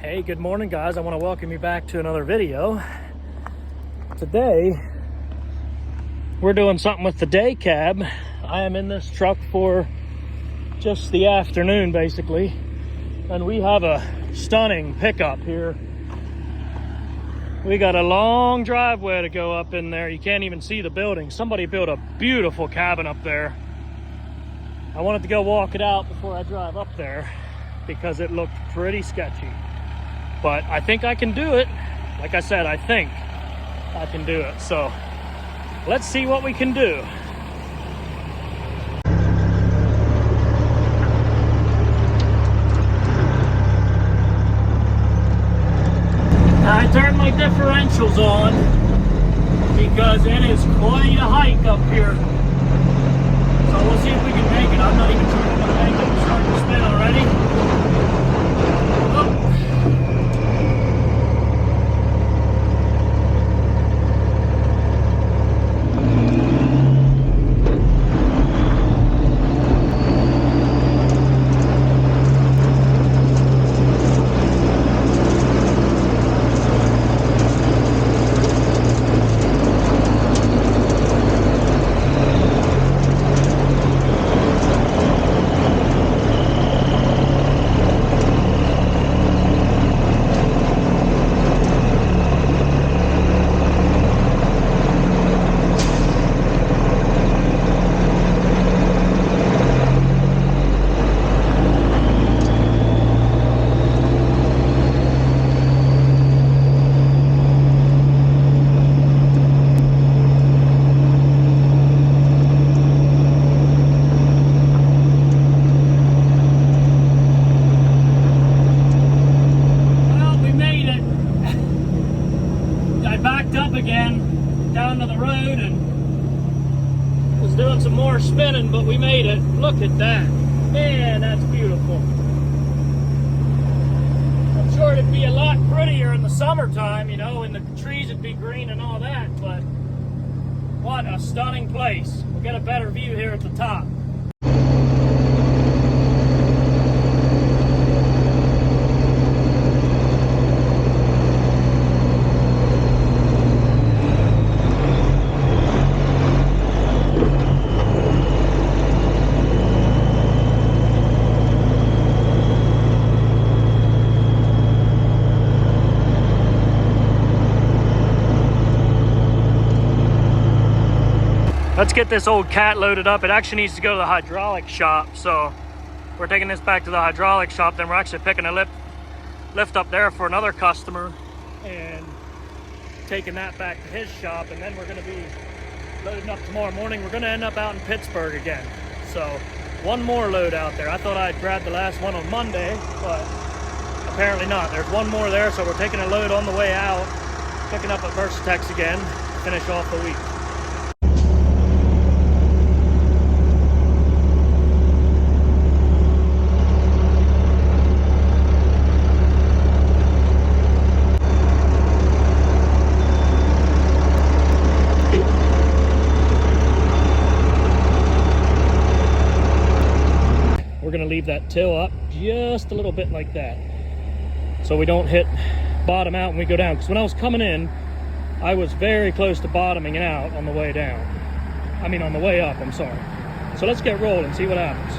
Hey, good morning guys. I want to welcome you back to another video. Today we're doing something with the day cab. I am in this truck for just the afternoon basically, and we have a stunning pickup here. We got a long driveway to go up in there. You can't even see the building. Somebody built a beautiful cabin up there. I wanted to go walk it out before I drive up there because it looked pretty sketchy. But I think I can do it. Like I said, I think I can do it. So let's see what we can do. I turned my differentials on because it is quite a hike up here. So we'll see if we can make it. I'm not even sure we're going to make it. We're starting to spin already. Again down to the road and was doing some more spinning, but we made it. Look at that, man, that's beautiful. I'm sure it'd be a lot prettier in the summertime, you know, and the trees would be green and all that, but what a stunning place. We'll get a better view here at the top. Let's get this old cat loaded up. It actually needs to go to the hydraulic shop. So we're taking this back to the hydraulic shop. Then we're actually picking a lift up there for another customer and taking that back to his shop. And then we're gonna be loading up tomorrow morning. We're gonna end up out in Pittsburgh again. So one more load out there. I thought I'd grab the last one on Monday, but apparently not. There's one more there. So we're taking a load on the way out, picking up at Versatex again, finish off the week. We're gonna leave that till up just a little bit like that, so we don't hit bottom out when we go down. Because when I was coming in, I was very close to bottoming out on the way down. I mean on the way up, I'm sorry. So let's get rolling, see what happens.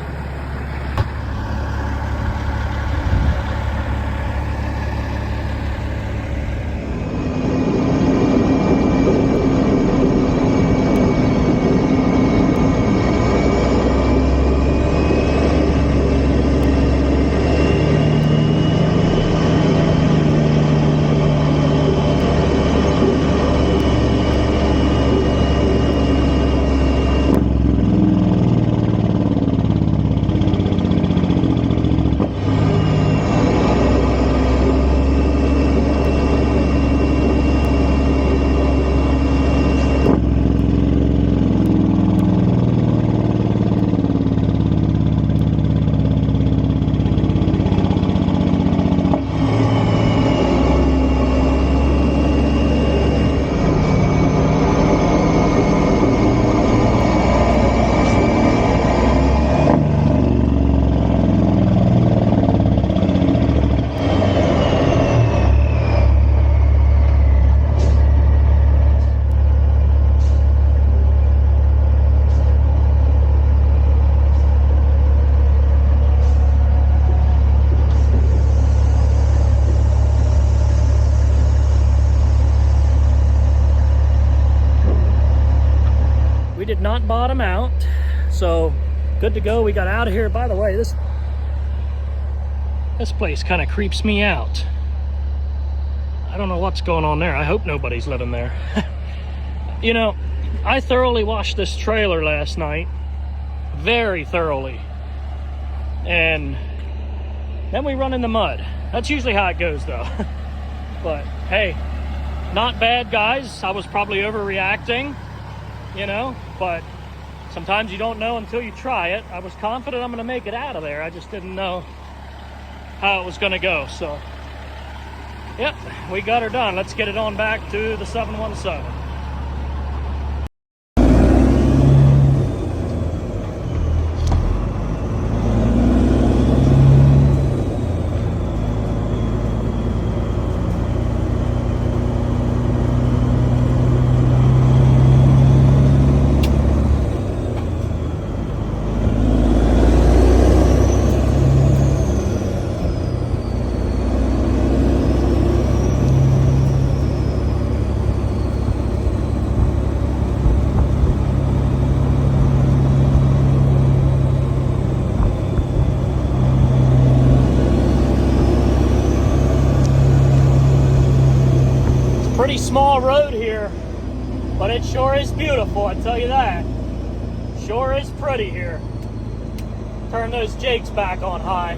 not bottom out. So good to go. We got out of here. By the way, this place kind of creeps me out. I don't know what's going on there. I hope nobody's living there. You know, I thoroughly washed this trailer last night. Very thoroughly. And then we run in the mud. That's usually how it goes, though. But hey, not bad, guys. I was probably overreacting, you know, but sometimes you don't know until you try it. I was confident I'm going to make it out of there. I just didn't know how it was going to go. So, yep, we got her done. Let's get it on back to the 717. Pretty small road here, but it sure is beautiful, I tell you that. Sure is pretty here. Turn those jakes back on high.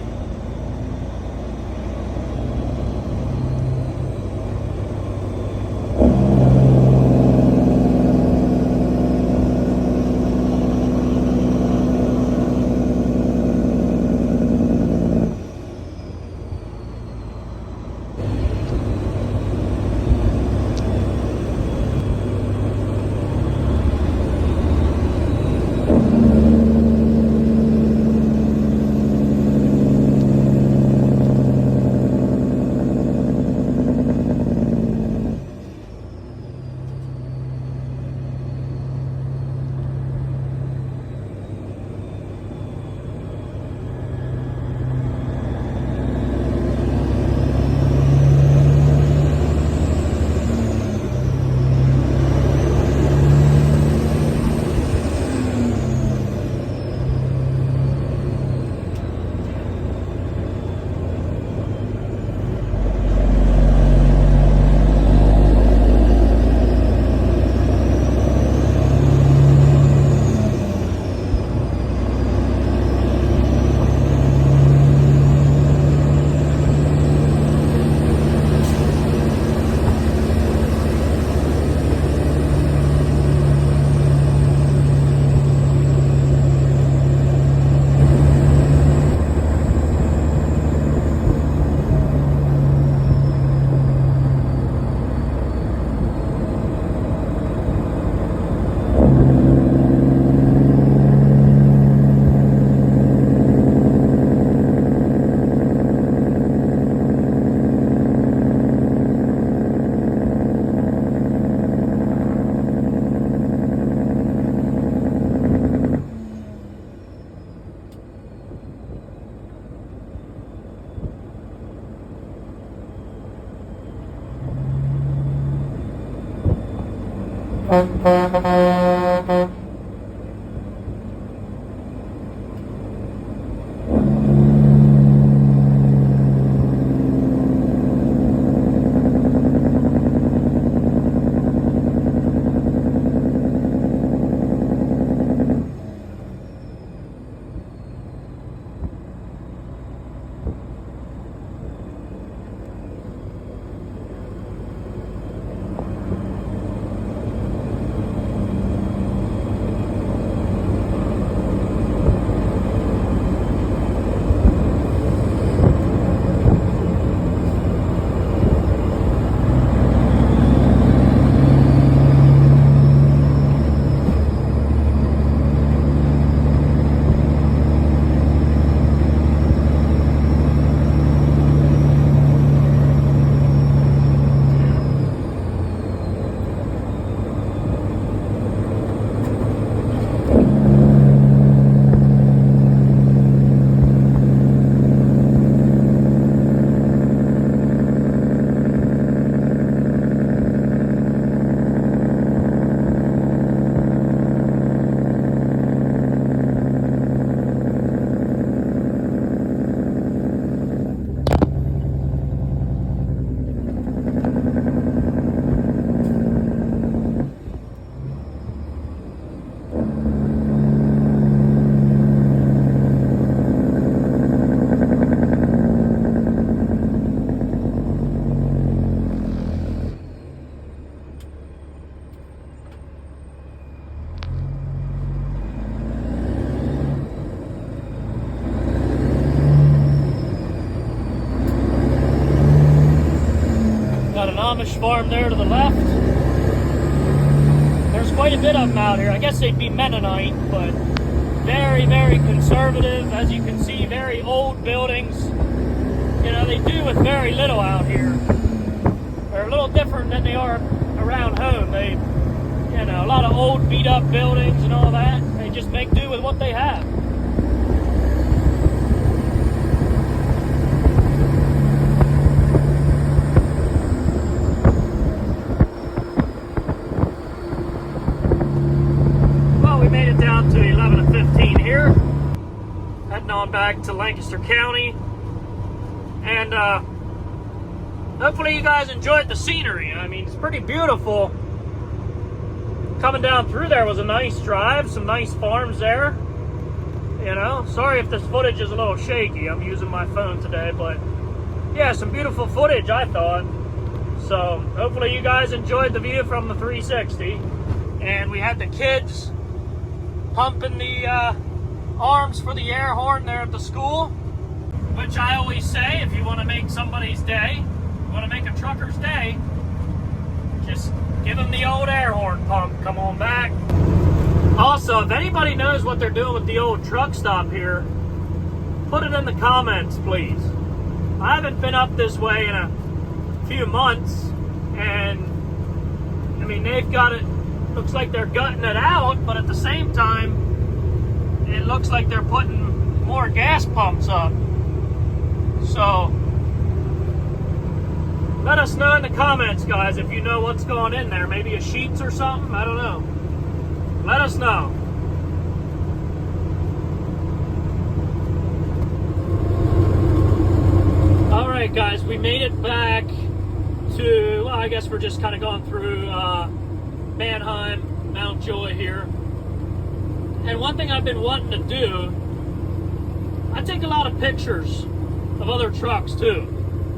Amish farm there to the left. There's quite a bit of them out here. I guess they'd be Mennonite, but very, very conservative. As you can see, very old buildings. You know, they do with very little out here. They're a little different than they are around home. They, you know, a lot of old beat up buildings and all that. They just make do with what they have. Well, we made it down to 11:15 here. Heading on back to Lancaster County. And hopefully you guys enjoyed the scenery. I mean, it's pretty beautiful. Coming down through there was a nice drive, some nice farms there. You know, sorry if this footage is a little shaky. I'm using my phone today, but yeah, some beautiful footage, I thought. So hopefully you guys enjoyed the view from the 360. And we had the kids pumping the arms for the air horn there at the school. Which I always say, if you want to make somebody's day, you want to make a trucker's day, just give them the old air horn pump. Come on back. Also, if anybody knows what they're doing with the old truck stop here, put it in the comments, please. I haven't been up this way in a few months, and I mean, they've got it, looks like they're gutting it out, but at the same time, it looks like they're putting more gas pumps up. So, let us know in the comments, guys, if you know what's going in there. Maybe a sheets or something, I don't know. Let us know. Alright guys, we made it back to, well, I guess we're just kind of going through Manheim, Mount Joy here. And one thing I've been wanting to do, I take a lot of pictures of other trucks too,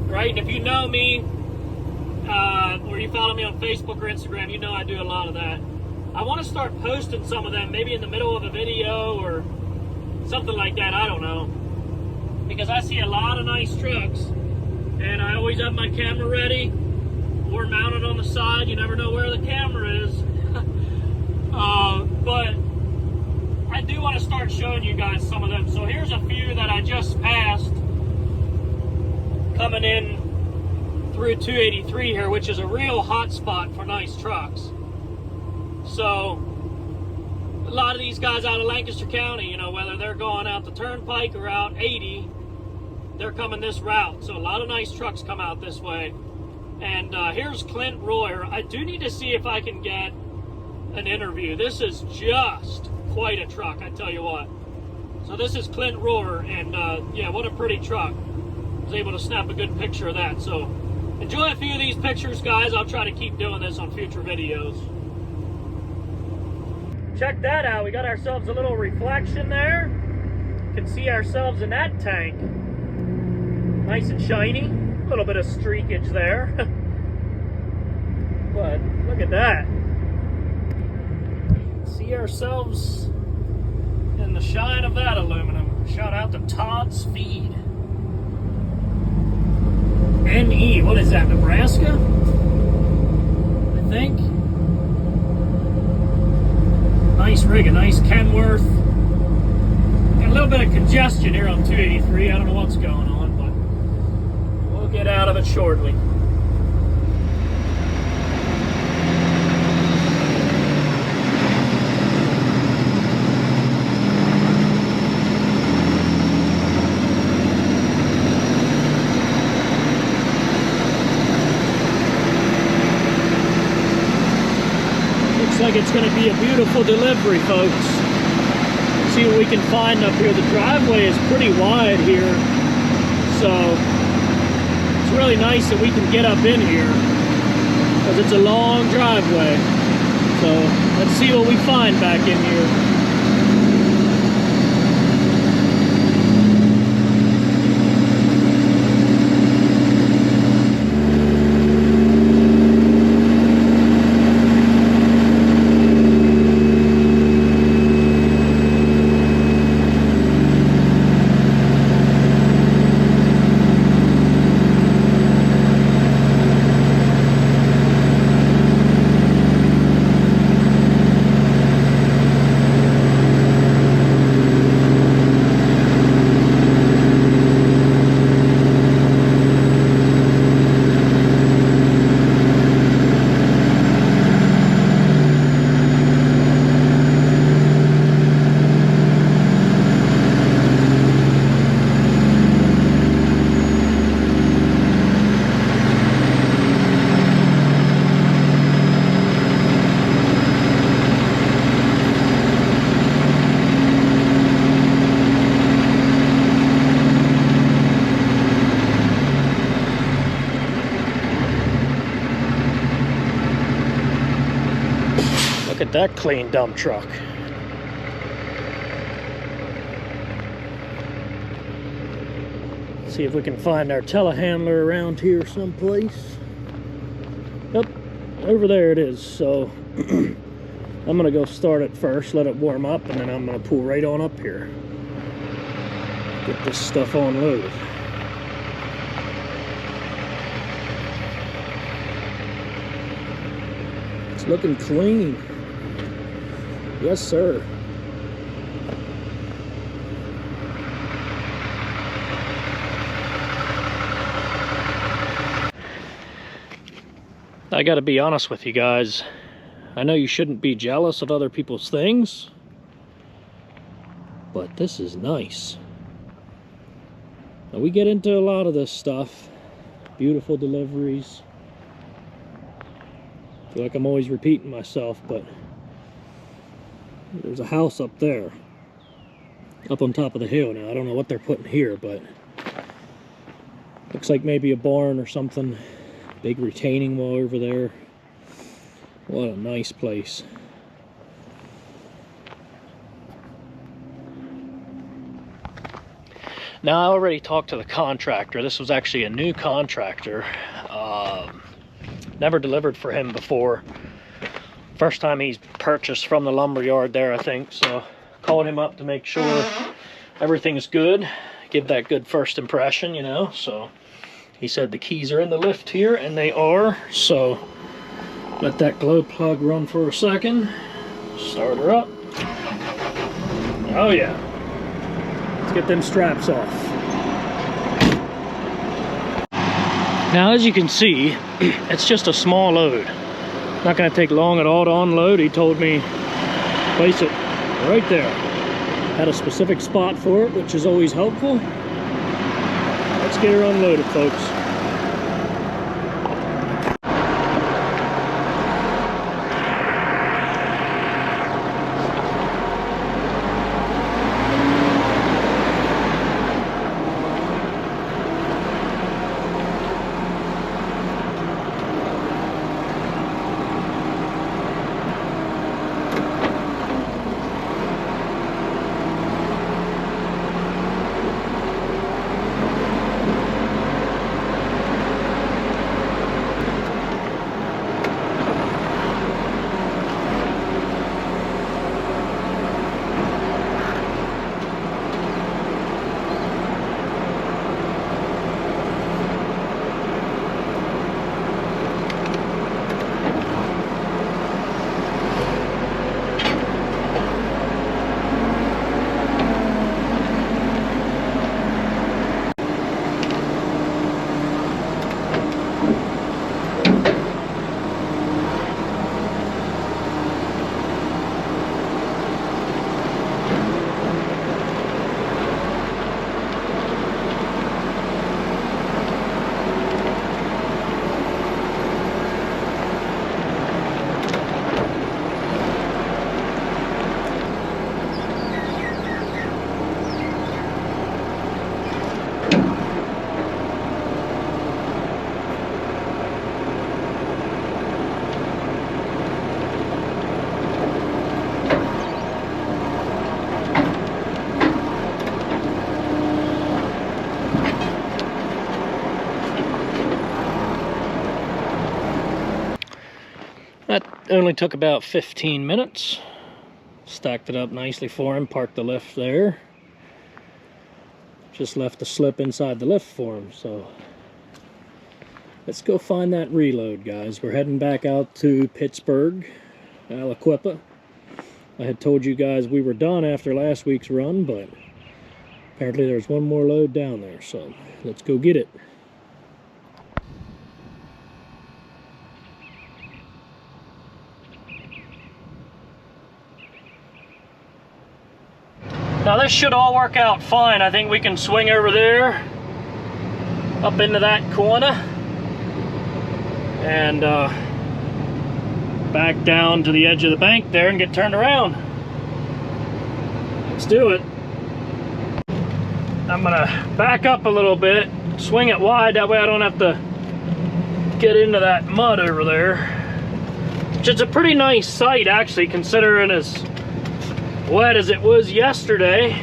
right? And if you know me, or you follow me on Facebook or Instagram, you know I do a lot of that. I want to start posting some of them, maybe in the middle of a video or something like that, I don't know. Because I see a lot of nice trucks, and I always have my camera ready or mounted on the side. You never know where the camera is. But I do want to start showing you guys some of them. So here's a few that I just passed coming in through 283 here, which is a real hot spot for nice trucks. So a lot of these guys out of Lancaster County, you know, whether they're going out the turnpike or out 80, they're coming this route. So a lot of nice trucks come out this way. And here's Clint Royer. I do need to see if I can get an interview. This is just quite a truck, I tell you what. So this is Clint Royer, and yeah, what a pretty truck. I was able to snap a good picture of that. So enjoy a few of these pictures, guys. I'll try to keep doing this on future videos. Check that out. We got ourselves a little reflection there. You can see ourselves in that tank. Nice and shiny. A little bit of streakage there. But look at that. See ourselves in the shine of that aluminum. Shout out to Todd's Feed. NE, what is that, Nebraska? I think. Nice rig, a nice Kenworth. Got a little bit of congestion here on 283. I don't know what's going on, but we'll get out of it shortly. Like it's going to be a beautiful delivery, folks. See what we can find up here. The driveway is pretty wide here, so it's really nice that we can get up in here because it's a long driveway. So let's see what we find back in here. Look at that clean dump truck. See if we can find our telehandler around here someplace. Yep, over there it is. So I'm gonna go start it first, let it warm up, and then I'm gonna pull right on up here. Get this stuff unloaded. It's looking clean. Yes, sir. I gotta be honest with you guys. I know you shouldn't be jealous of other people's things, but this is nice. Now, we get into a lot of this stuff. Beautiful deliveries. I feel like I'm always repeating myself, but there's a house up there, up on top of the hill. Now, I don't know what they're putting here, but looks like maybe a barn or something. Big retaining wall over there. What a nice place. Now, I already talked to the contractor. This was actually a new contractor. Never delivered for him before. First time he's purchased from the lumber yard there, I think. So called him up to make sure everything's good. Give that good first impression, you know. So he said the keys are in the lift here, and they are. So let that glow plug run for a second. Start her up. Oh yeah. Let's get them straps off. Now, as you can see, it's just a small load. Not going to take long at all to unload. He told me place it right there. Had a specific spot for it, which is always helpful. Let's get her unloaded, folks. That only took about 15 minutes. Stacked it up nicely for him, parked the lift there. Just left the slip inside the lift for him, so let's go find that reload, guys. We're heading back out to Pittsburgh, Aliquippa. I had told you guys we were done after last week's run, but apparently there's one more load down there, so let's go get it. Now this should all work out fine. I think we can swing over there, up into that corner, and back down to the edge of the bank there and get turned around. Let's do it. I'm gonna back up a little bit, swing it wide, that way I don't have to get into that mud over there. which is a pretty nice site actually, considering as wet as it was yesterday.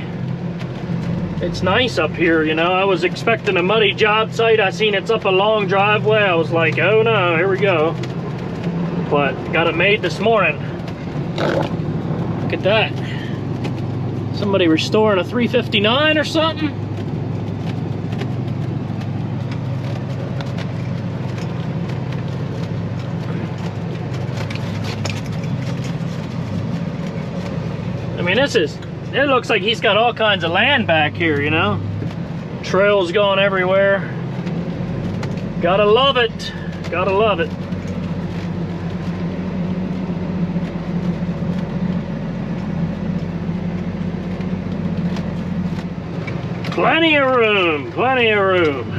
It's nice up here, you know. I was expecting a muddy job site. I seen it's up a long driveway. I was like, oh no, here we go. But got it made this morning. Look at that. Somebody restoring a 359 or something. I mean, it looks like he's got all kinds of land back here, you know? Trails going everywhere. Gotta love it. Gotta love it. Plenty of room, plenty of room.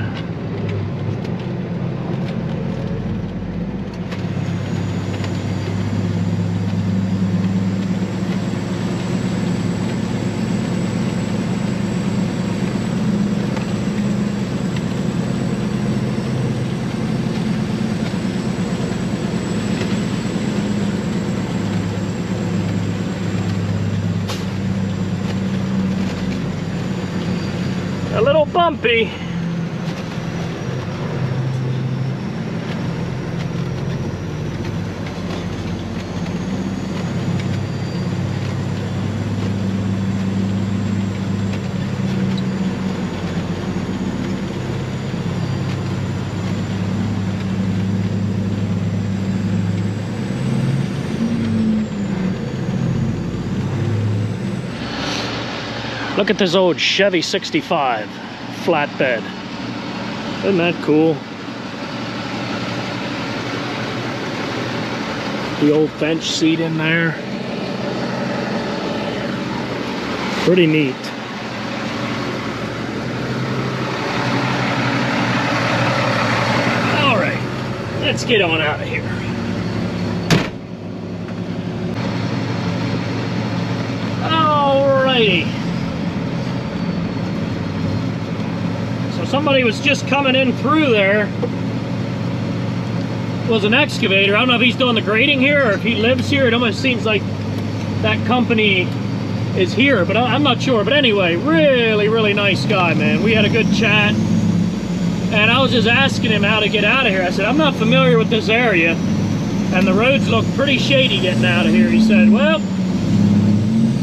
A little bumpy. Look at this old Chevy 65 flatbed. Isn't that cool? The old bench seat in there. Pretty neat. All right, let's get on out of here. All righty. Somebody was just coming in through there. It was an excavator. I don't know if he's doing the grading here or if he lives here. It almost seems like that company is here, but I'm not sure. But anyway, really nice guy, man. We had a good chat, and I was just asking him how to get out of here. I said, I'm not familiar with this area, and the roads look pretty shady getting out of here. He said, well,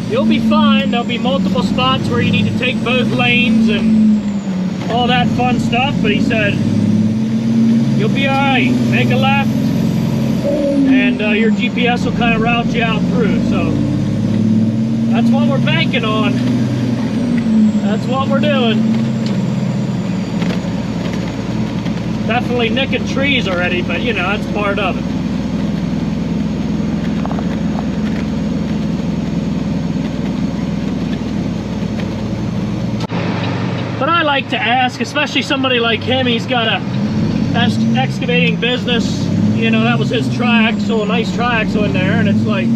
you'll be fine. There'll be multiple spots where you need to take both lanes and all that fun stuff, but he said you'll be all right. Make a left and your GPS will kind of route you out through. So that's what we're banking on. That's what we're doing. Definitely nicking trees already, but you know, that's part of it. But I like to ask, especially somebody like him. He's got a excavating business. You know, that was his triaxle, a nice triaxle in there. And it's like,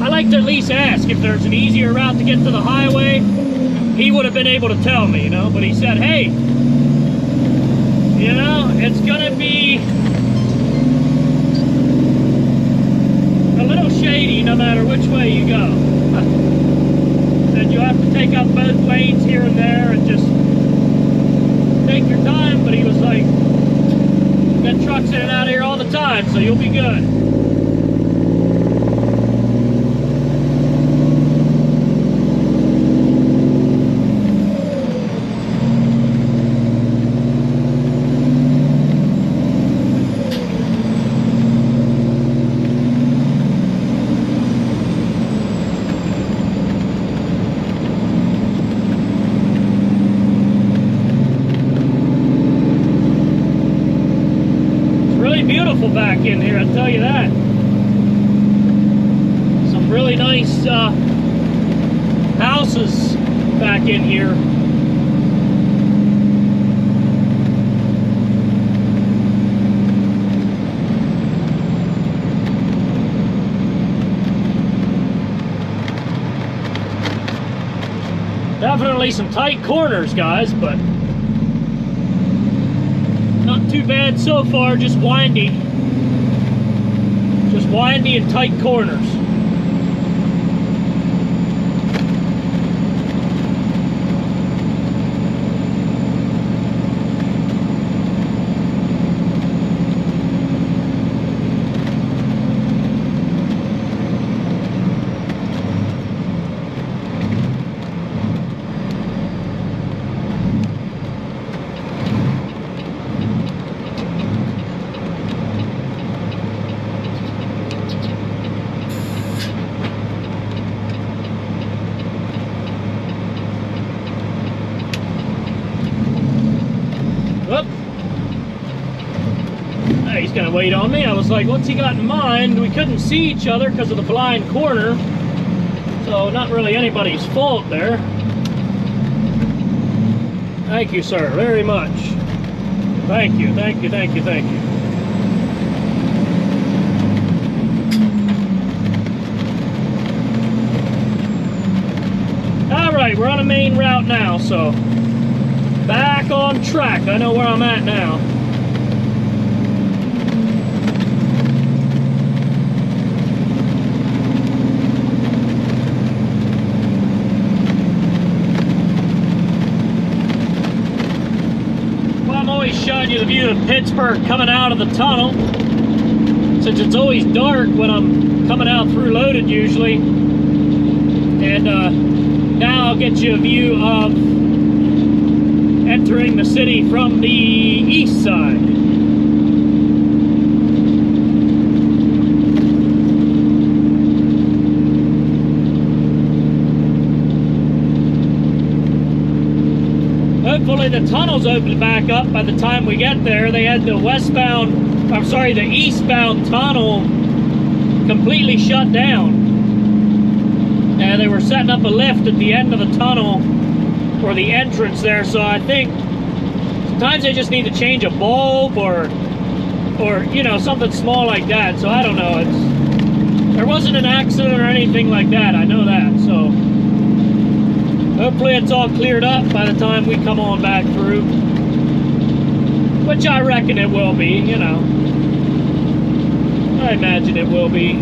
I like to at least ask if there's an easier route to get to the highway. He would have been able to tell me, you know. But he said, hey, you know, it's gonna be a little shady no matter which way you go. Said you have to take up both lanes here and there and just take your time, but he was like, got trucks in and out of here all the time, so you'll be good. Back in here, I'll tell you that. Some really nice houses back in here. Definitely some tight corners, guys, but not too bad so far, just windy. Just windy and tight corners. He's gonna wait on me. I was like, what's he got in mind? We couldn't see each other because of the blind corner. So not really anybody's fault there. Thank you, sir, very much. Thank you, thank you, thank you, thank you. All right, we're on a main route now, so back on track. I know where I'm at now. Showing you the view of Pittsburgh coming out of the tunnel, since it's always dark when I'm coming out through loaded usually. And now I'll get you a view of entering the city from the east side. Hopefully the tunnel's opened back up by the time we get there. They had the the eastbound tunnel completely shut down. And they were setting up a lift at the end of the tunnel for the entrance there. So I think sometimes they just need to change a bulb or you know, something small like that. So I don't know. There wasn't an accident or anything like that. I know that. So hopefully it's all cleared up by the time we come on back through. Which I reckon it will be, you know. I imagine it will be.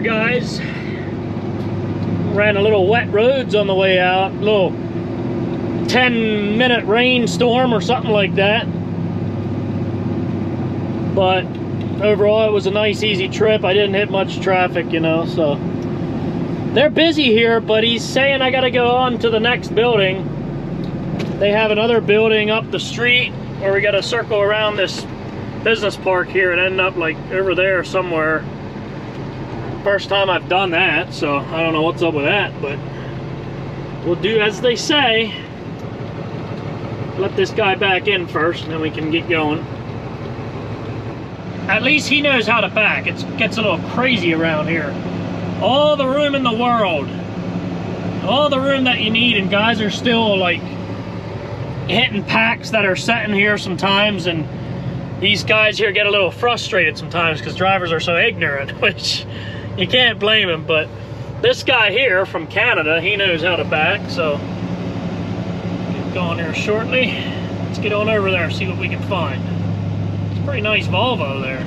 Guys, ran a little wet roads on the way out, little 10-minute rainstorm or something like that, but overall it was a nice easy trip. I didn't hit much traffic, you know, so they're busy here, but he's saying I gotta go on to the next building. They have another building up the street where we gotta circle around this business park here and end up like over there somewhere. First time I've done that, so I don't know what's up with that, but we'll do as they say. Let this guy back in first and then we can get going. At least he knows how to back. It gets a little crazy around here. All the room in the world, all the room that you need, and guys are still like hitting packs that are sitting here sometimes, and these guys here get a little frustrated sometimes because drivers are so ignorant, which you can't blame him. But this guy here from Canada, he knows how to back, so get going here shortly. Let's get on over there and see what we can find. It's a pretty nice Volvo there.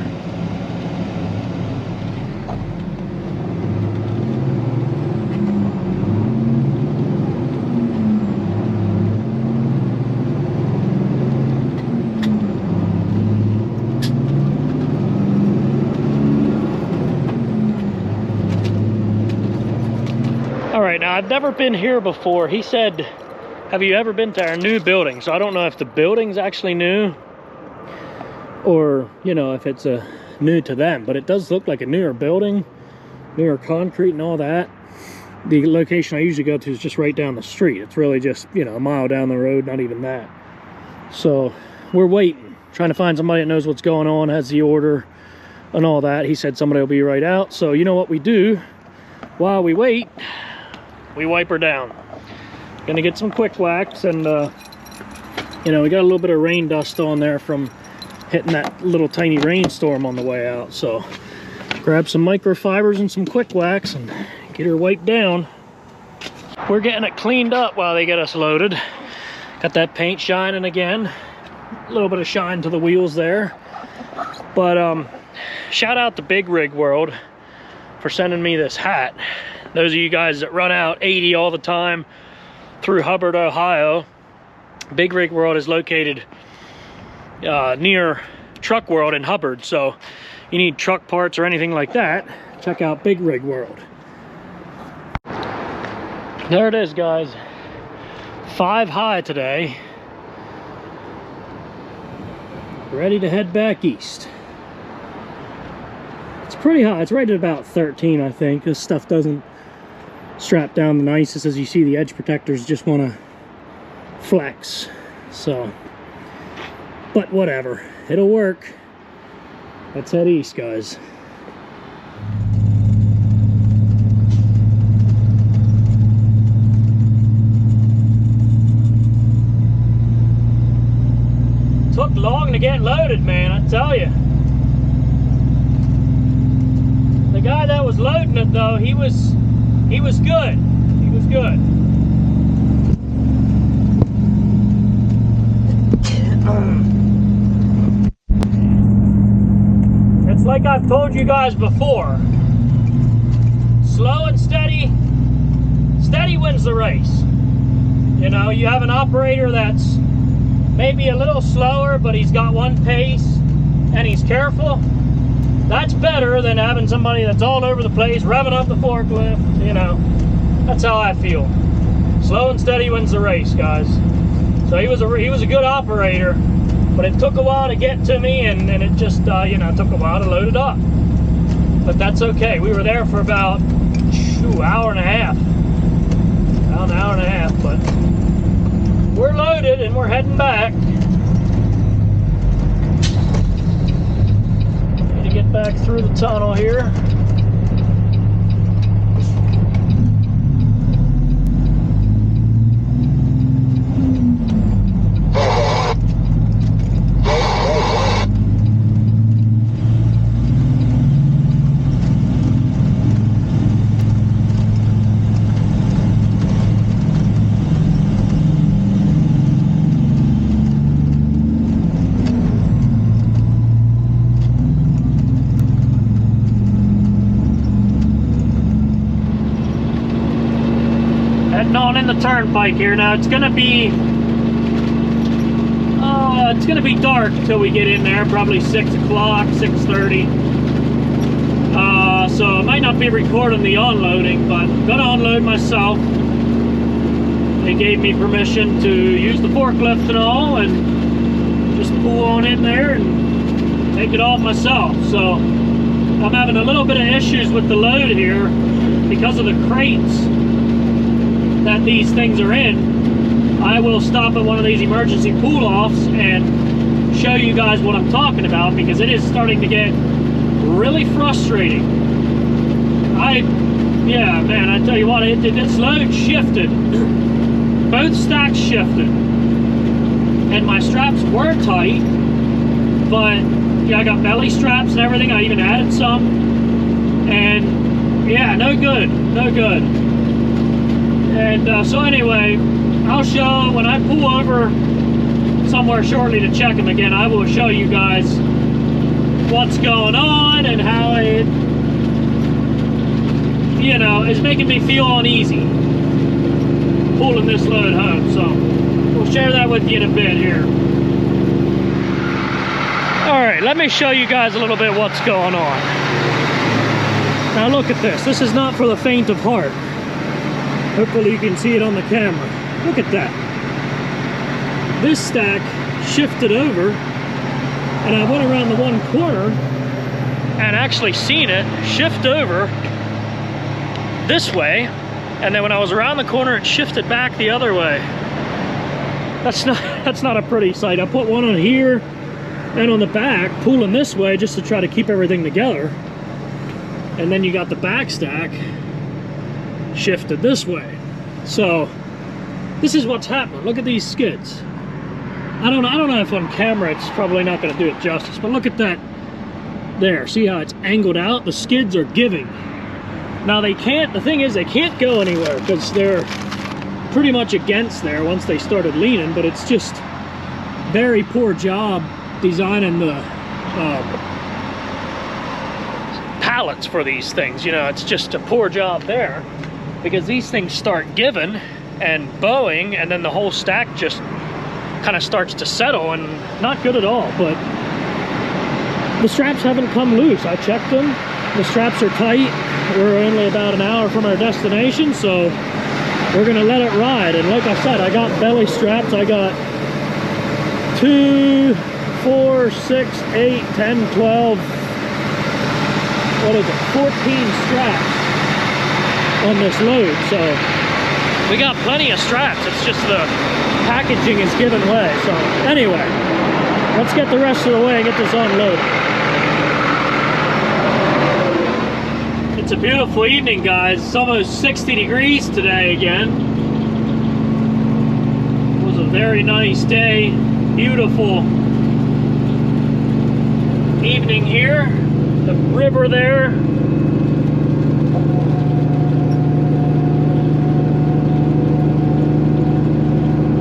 Now, I've never been here before. He said, have you ever been to our new building? So I don't know if the building's actually new or, you know, if it's new to them, but it does look like a newer building, newer concrete and all that. The location I usually go to is just right down the street. It's really just, you know, a mile down the road, not even that. So we're waiting, trying to find somebody that knows what's going on, has the order and all that. He said somebody will be right out. So you know what we do while we wait? We wipe her down. Gonna get some quick wax, and you know, we got a little bit of rain dust on there from hitting that little tiny rainstorm on the way out. So grab some microfibers and some quick wax and get her wiped down. We're getting it cleaned up while they get us loaded. Got that paint shining again. A little bit of shine to the wheels there. But shout out to Big Rig World for sending me this hat. Those of you guys that run out 80 all the time through Hubbard, Ohio, Big Rig World is located near Truck World in Hubbard. So you need truck parts or anything like that, check out Big Rig World. There it is, guys. 5 high today. Ready to head back east. It's pretty high. It's right at about 13, I think. This stuff doesn't strap down the nicest. As you see, the edge protectors just want to flex. So, but whatever. It'll work. Let's head east, guys. Took long to get loaded, man, I tell you. The guy that was loading it, though, he was good. He was good. It's like I've told you guys before. Slow and steady. Steady wins the race. You know, you have an operator that's maybe a little slower, but he's got one pace and he's careful. That's better than having somebody that's all over the place, revving up the forklift, you know. That's how I feel. Slow and steady wins the race, guys. So he was a good operator, but it took a while to get to me, and it just, you know, took a while to load it up. But that's okay. We were there for about, hour and a half. About an hour and a half, but we're loaded and we're heading back. Get back through the tunnel here. On in the turnpike here. Now it's gonna be dark till we get in there, probably 6 o'clock, 6:30. So I might not be recording the unloading, but I'm gonna unload myself. They gave me permission to use the forklift and all, and just pull on in there and take it off myself. So I'm having a little bit of issues with the load here because of the crates that these things are in. I will stop at one of these emergency pull-offs and show you guys what I'm talking about, because it is starting to get really frustrating. Yeah, man, I tell you what, this load shifted. Both stacks shifted. And my straps were tight, but yeah, I got belly straps and everything. I even added some. And yeah, no good, no good. And so anyway, I'll show, when I pull over somewhere shortly to check them again, I will show you guys what's going on and how it, you know, is making me feel uneasy pulling this load home. So we'll share that with you in a bit here. All right, let me show you guys a little bit what's going on. Now look at this. This is not for the faint of heart. Hopefully you can see it on the camera. Look at that. This stack shifted over, and I went around the one corner and actually seen it shift over this way, and then when I was around the corner it shifted back the other way. That's not a pretty sight. I put one on here and on the back, pulling this way just to try to keep everything together, and then you got the back stack shifted this way. So this is what's happening. Look at these skids. I don't know if on camera it's probably not going to do it justice, but look at that there. See how it's angled out? The skids are giving. Now they can't, the thing is they can't go anywhere because they're pretty much against there once they started leaning, but it's just very poor job designing the pallets for these things. You know, it's just a poor job there, because these things start giving and bowing, and then the whole stack just kind of starts to settle, and not good at all. But the straps haven't come loose. I checked them. The straps are tight. We're only about an hour from our destination, so we're gonna let it ride. And like I said, I got belly straps. I got 2, 4, 6, 8, 10, 12, what is it, 14 straps on this load. So we got plenty of straps. It's just the packaging is giving way. So anyway, let's get the rest of the way and get this unloaded. It's a beautiful evening, guys. It's almost 60 degrees today again. It was a very nice day. Beautiful evening here. The river there.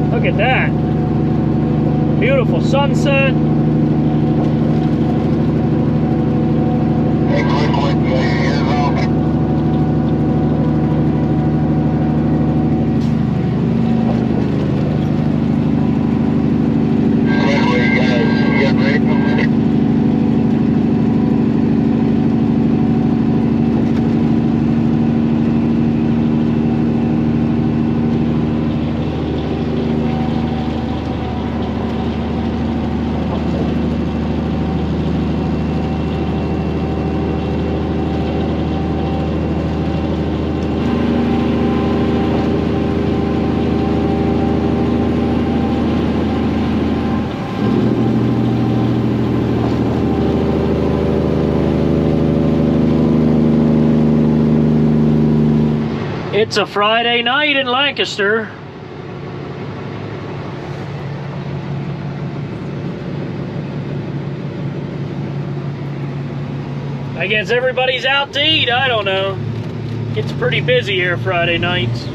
Look at that. Beautiful sunset. It's a Friday night in Lancaster. I guess everybody's out to eat, I don't know. It's pretty busy here Friday nights.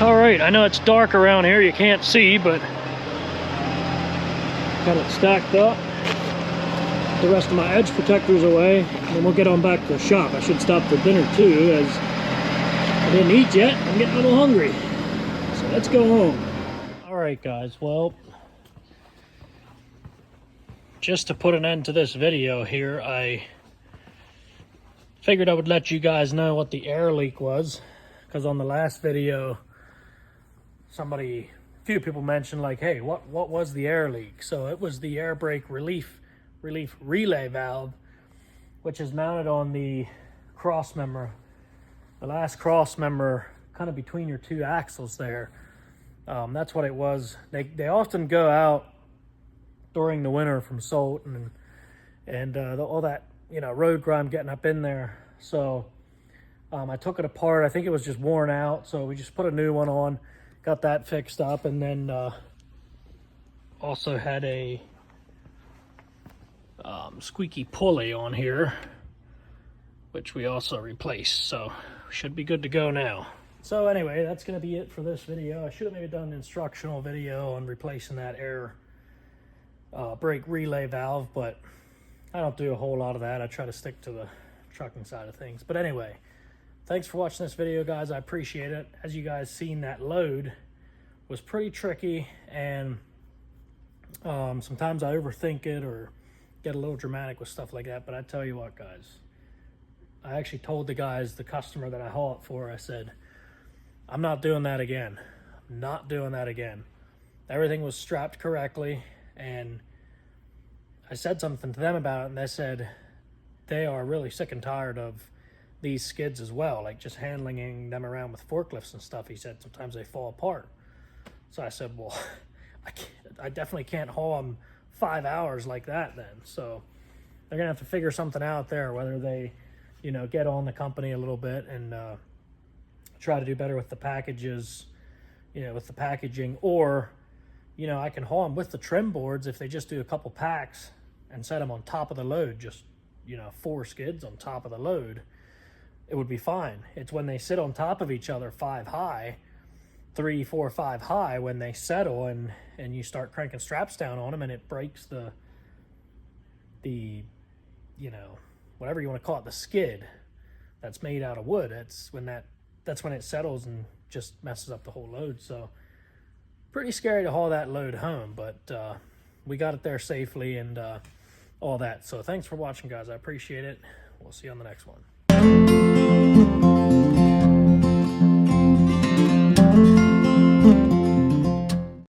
Alright, I know it's dark around here, you can't see, but got it stacked up. The rest of my edge protectors away, and then we'll get on back to the shop. I should stop for dinner too, as I didn't eat yet. I'm getting a little hungry. So let's go home. Alright guys, well, just to put an end to this video here, I figured I would let you guys know what the air leak was, because on the last video, a few people mentioned like, hey, what was the air leak? So it was the air brake relief relay valve, which is mounted on the cross member, the last cross member, kind of between your two axles there. That's what it was. They often go out during the winter from salt and all that, you know, road grime getting up in there. So I took it apart. I think it was just worn out, so we just put a new one on. Got that fixed up, and then also had a squeaky pulley on here, which we also replaced, so should be good to go now. So anyway, that's going to be it for this video. I should have maybe done an instructional video on replacing that air brake relay valve, but I don't do a whole lot of that. I try to stick to the trucking side of things. But anyway, thanks for watching this video, guys. I appreciate it. As you guys seen, that load was pretty tricky, and sometimes I overthink it or get a little dramatic with stuff like that. But I tell you what, guys, I actually told the customer that I haul it for, I said, I'm not doing that again. I'm not doing that again. Everything was strapped correctly, and I said something to them about it, and they said they are really sick and tired of these skids as well, like just handling them around with forklifts and stuff. He said sometimes they fall apart. So I said, well, I definitely can't haul them 5 hours like that then. So they're gonna have to figure something out there, whether they, you know, get on the company a little bit and try to do better with the packages, you know, with the packaging, or, you know, I can haul them with the trim boards if they just do a couple packs and set them on top of the load, just, you know, 4 skids on top of the load. It would be fine. It's when they sit on top of each other 5 high, 3, 4, 5 high, when they settle and you start cranking straps down on them and it breaks the you know, whatever you want to call it, the skid that's made out of wood. That's when it settles and just messes up the whole load. So pretty scary to haul that load home, but we got it there safely and all that. So thanks for watching, guys. I appreciate it. We'll see you on the next one.